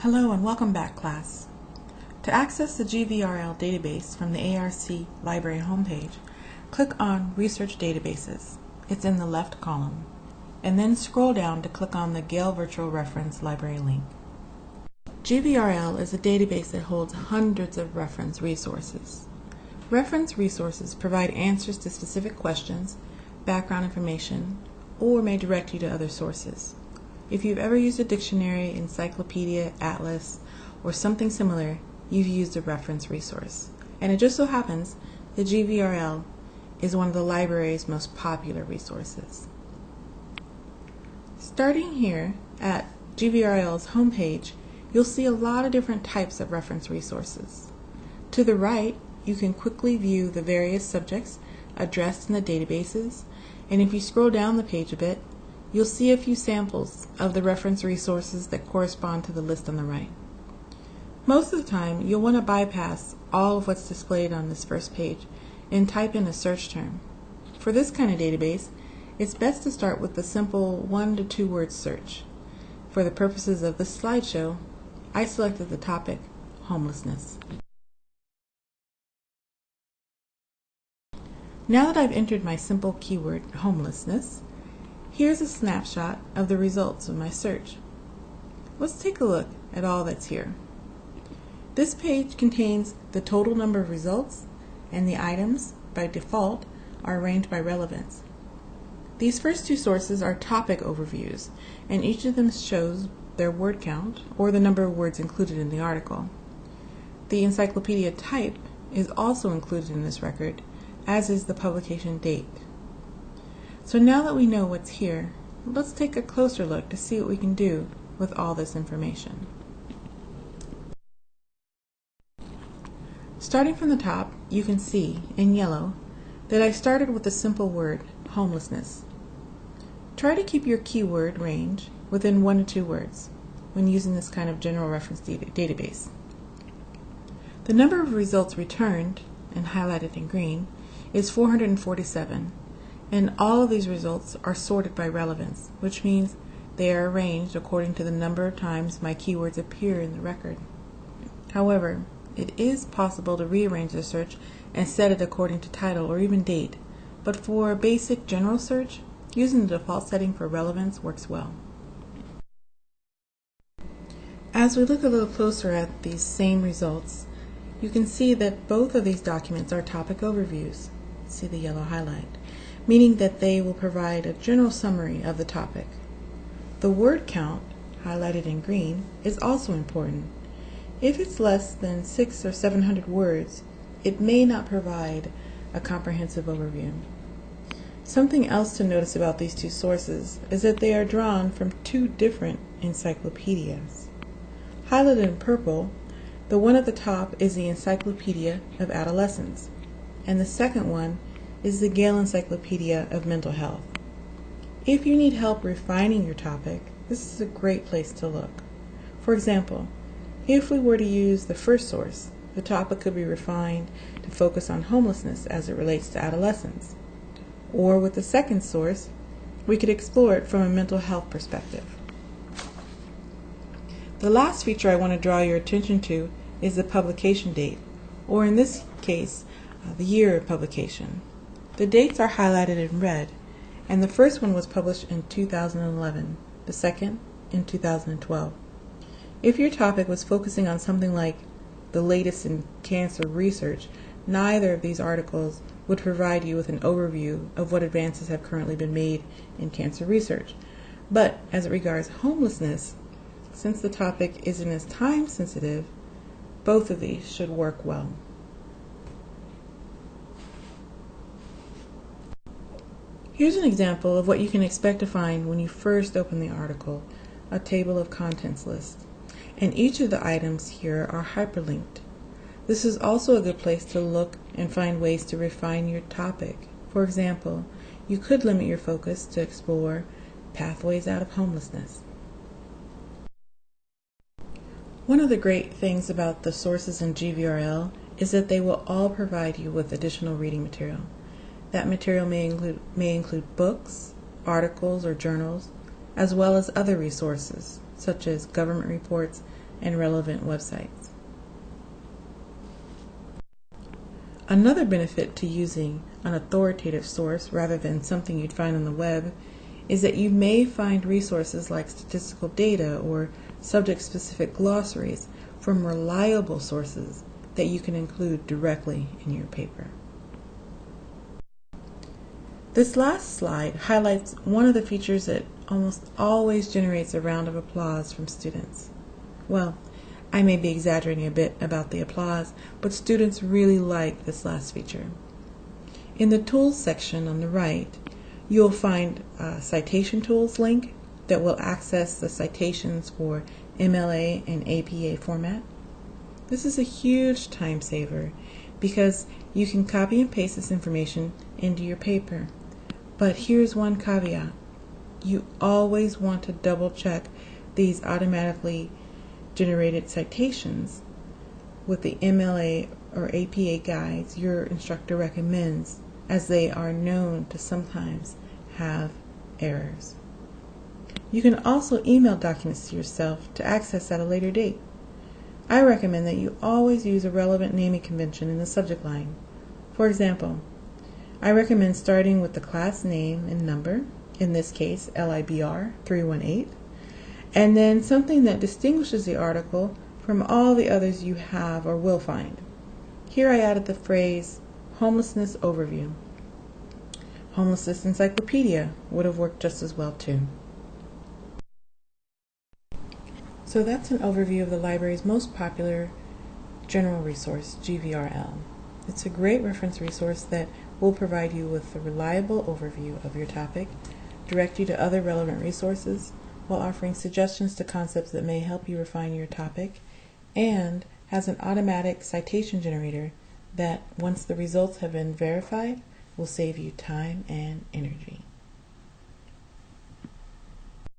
Hello and welcome back, class. To access the GVRL database from the ARC Library homepage, click on Research Databases. It's in the left column. And then scroll down to click on the Gale Virtual Reference Library link. GVRL is a database that holds hundreds of reference resources. Reference resources provide answers to specific questions, background information, or may direct you to other sources. If you've ever used a dictionary, encyclopedia, atlas, or something similar, you've used a reference resource. And it just so happens that GVRL is one of the library's most popular resources. Starting here at GVRL's homepage, you'll see a lot of different types of reference resources. To the right, you can quickly view the various subjects addressed in the databases, and if you scroll down the page a bit, you'll see a few samples of the reference resources that correspond to the list on the right. Most of the time, you'll want to bypass all of what's displayed on this first page and type in a search term. For this kind of database, it's best to start with the simple 1 to 2 word search. For the purposes of this slideshow, I selected the topic, homelessness. Now that I've entered my simple keyword, homelessness, here's a snapshot of the results of my search. Let's take a look at all that's here. This page contains the total number of results, and the items, by default, are arranged by relevance. These first two sources are topic overviews, and each of them shows their word count, or the number of words included in the article. The encyclopedia type is also included in this record, as is the publication date. So now that we know what's here, let's take a closer look to see what we can do with all this information. Starting from the top, you can see, in yellow, that I started with the simple word, homelessness. Try to keep your keyword range within 1 to 2 words when using this kind of general reference database. The number of results returned, and highlighted in green, is 447. And all of these results are sorted by relevance, which means they are arranged according to the number of times my keywords appear in the record. However, it is possible to rearrange the search and set it according to title or even date, but for a basic general search, using the default setting for relevance works well. As we look a little closer at these same results, you can see that both of these documents are topic overviews. See the yellow highlight, meaning that they will provide a general summary of the topic. The word count, highlighted in green, is also important. If it's less than 600 or 700 words, it may not provide a comprehensive overview. Something else to notice about these two sources is that they are drawn from two different encyclopedias. Highlighted in purple, the one at the top is the Encyclopedia of Adolescence, and the second one is the Gale Encyclopedia of Mental Health. If you need help refining your topic, this is a great place to look. For example, if we were to use the first source, the topic could be refined to focus on homelessness as it relates to adolescents. Or with the second source, we could explore it from a mental health perspective. The last feature I want to draw your attention to is the publication date, or in this case, the year of publication. The dates are highlighted in red, and the first one was published in 2011, the second in 2012. If your topic was focusing on something like the latest in cancer research, neither of these articles would provide you with an overview of what advances have currently been made in cancer research. But as it regards homelessness, since the topic isn't as time sensitive, both of these should work well. Here's an example of what you can expect to find when you first open the article, a table of contents list. And each of the items here are hyperlinked. This is also a good place to look and find ways to refine your topic. For example, you could limit your focus to explore pathways out of homelessness. One of the great things about the sources in GVRL is that they will all provide you with additional reading material. That material may include books, articles, or journals, as well as other resources, such as government reports, and relevant websites. Another benefit to using an authoritative source rather than something you'd find on the web is that you may find resources like statistical data or subject-specific glossaries from reliable sources that you can include directly in your paper. This last slide highlights one of the features that almost always generates a round of applause from students. Well, I may be exaggerating a bit about the applause, but students really like this last feature. In the Tools section on the right, you'll find a Citation Tools link that will access the citations for MLA and APA format. This is a huge time saver because you can copy and paste this information into your paper. But here's one caveat. You always want to double check these automatically generated citations with the MLA or APA guides your instructor recommends, as they are known to sometimes have errors. You can also email documents to yourself to access at a later date. I recommend that you always use a relevant naming convention in the subject line. For example, I recommend starting with the class name and number, in this case LIBR 318, and then something that distinguishes the article from all the others you have or will find. Here I added the phrase homelessness overview. Homelessness encyclopedia would have worked just as well too. So that's an overview of the library's most popular general resource, GVRL. It's a great reference resource that will provide you with a reliable overview of your topic, direct you to other relevant resources, while offering suggestions to concepts that may help you refine your topic, and has an automatic citation generator that, once the results have been verified, will save you time and energy.